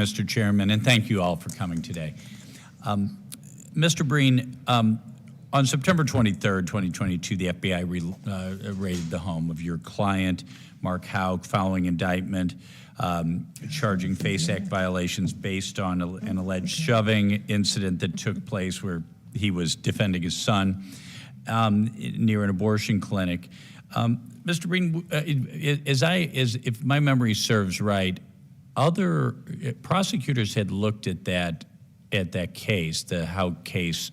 Mr. Chairman, and thank you all for coming today. Mr. Breen, on September 23rd, 2022, the FBI raided the home of your client, Mark Houck, following indictment, charging FACE Act violations based on an alleged shoving incident that took place where he was defending his son near an abortion clinic. Mr. Breen, if my memory serves right, other prosecutors had looked at that case, the Houck case,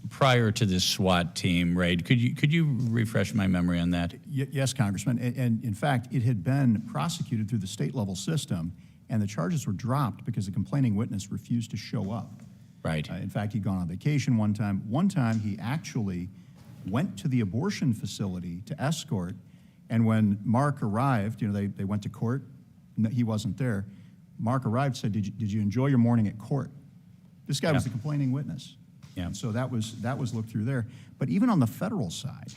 prior to this SWAT team raid. Could you refresh my memory on that? Yes, Congressman. And in fact, it had been prosecuted through the state level system, and the charges were dropped because the complaining witness refused to show up. Right. In fact, he'd gone on vacation one time. One time, he actually went to the abortion facility to escort, and when Mark arrived, they went to court. No, he wasn't there. Mark arrived, said, "Did you enjoy your morning at court?" This guy was the complaining witness. Yeah. And so that was looked through there. But even on the federal side,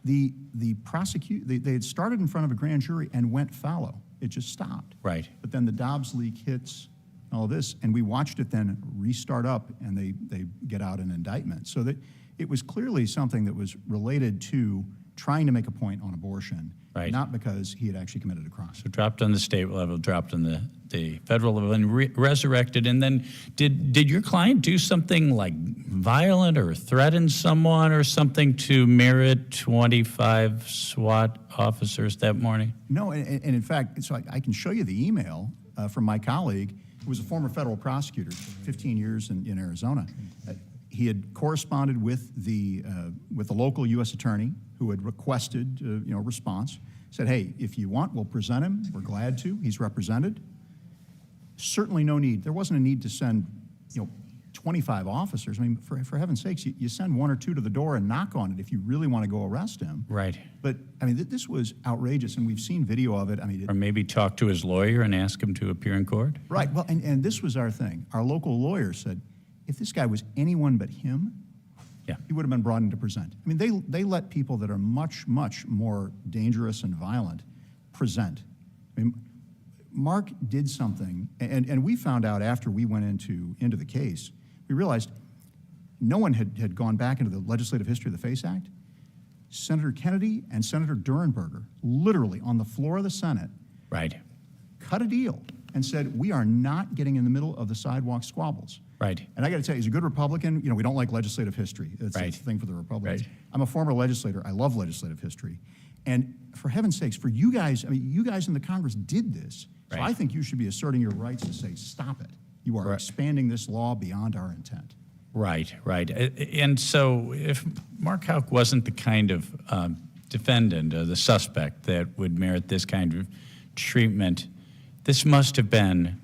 they had started in front of a grand jury and went fallow. It just stopped. Right. But then the Dobbs leak hits, all of this, and we watched it then restart up, and they get out an indictment. So that it was clearly something that was related to trying to make a point on abortion, right, not because he had actually committed a crime. So dropped on the state level, dropped on the federal level, and resurrected. And then did your client do something like violent or threaten someone or something to merit 25 SWAT officers that morning? No, and in fact, so I can show you the email from my colleague, who was a former federal prosecutor, 15 years in Arizona. He had corresponded with the local U.S. attorney who had requested response. Said, hey, if you want, we'll present him. We're glad to. He's represented. Certainly no need. There wasn't a need to send 25 officers. I mean, for heaven's sakes, you send one or two to the door and knock on it if you really want to go arrest him. Right. But I mean, this was outrageous, and we've seen video of it. I mean, or maybe talk to his lawyer and ask him to appear in court. Right. Well, and this was our thing. Our local lawyer said, if this guy was anyone but him, he would have been brought in to present. I mean, they let people that are much, much more dangerous and violent present. I mean, Mark did something, and we found out after we went into the case, we realized no one had gone back into the legislative history of the FACE Act. Senator Kennedy and Senator Durenberger, literally on the floor of the Senate, cut a deal and said, we are not getting in the middle of the sidewalk squabbles. Right. And I got to tell you, he's a good Republican. We don't like legislative history. It's a thing for the Republicans. Right. I'm a former legislator. I love legislative history. And for heaven's sakes, for you guys, I mean, you guys in the Congress did this. So I think you should be asserting your rights to say, stop it. You are expanding this law beyond our intent. Right. And so if Mark Houck wasn't the kind of defendant or the suspect that would merit this kind of treatment, this must have been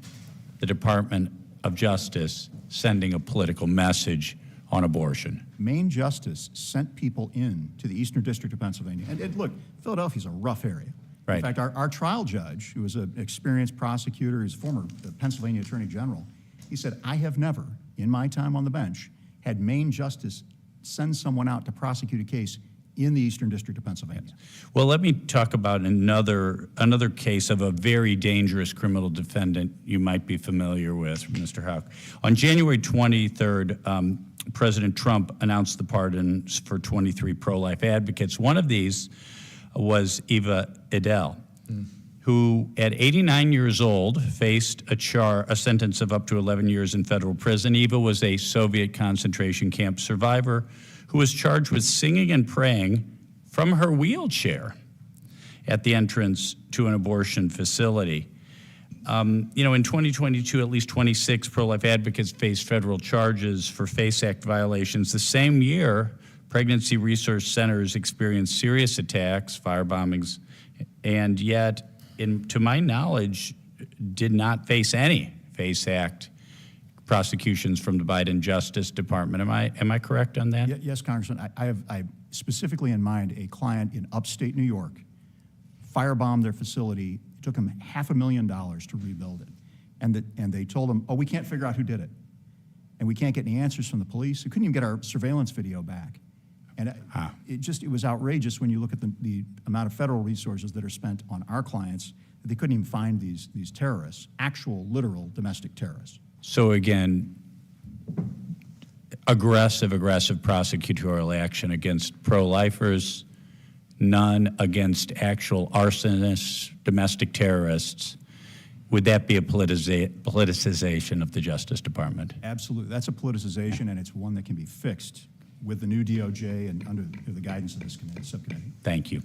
the Department of Justice sending a political message on abortion. Maine Justice sent people in to the Eastern District of Pennsylvania. And look, Philadelphia's a rough area. Right. In fact, our trial judge, who was an experienced prosecutor, he's a former Pennsylvania Attorney General, he said, I have never, in my time on the bench, had Maine Justice send someone out to prosecute a case in the Eastern District of Pennsylvania. Well, let me talk about another case of a very dangerous criminal defendant you might be familiar with, Mr. Houck. On January 23rd, President Trump announced the pardons for 23 pro-life advocates. One of these was Eva Edel, who at 89 years old faced a sentence of up to 11 years in federal prison. Eva was a Soviet concentration camp survivor who was charged with singing and praying from her wheelchair at the entrance to an abortion facility. In 2022, at least 26 pro-life advocates faced federal charges for FACE Act violations. The same year, pregnancy resource centers experienced serious attacks, firebombings, and yet, to my knowledge, did not face any FACE Act prosecutions from the Biden Justice Department. Am I correct on that? Yes, Congressman. I have specifically in mind a client in upstate New York, firebombed their facility. It took them $500,000 to rebuild it. And they told them, oh, we can't figure out who did it. And we can't get any answers from the police. We couldn't even get our surveillance video back. And it was outrageous when you look at the amount of federal resources that are spent on our clients they couldn't even find these terrorists, actual, literal domestic terrorists. So again, aggressive prosecutorial action against pro-lifers, none against actual arsonists, domestic terrorists. Would that be a politicization of the Justice Department? Absolutely. That's a politicization, and it's one that can be fixed with the new DOJ and under the guidance of this subcommittee. Thank you.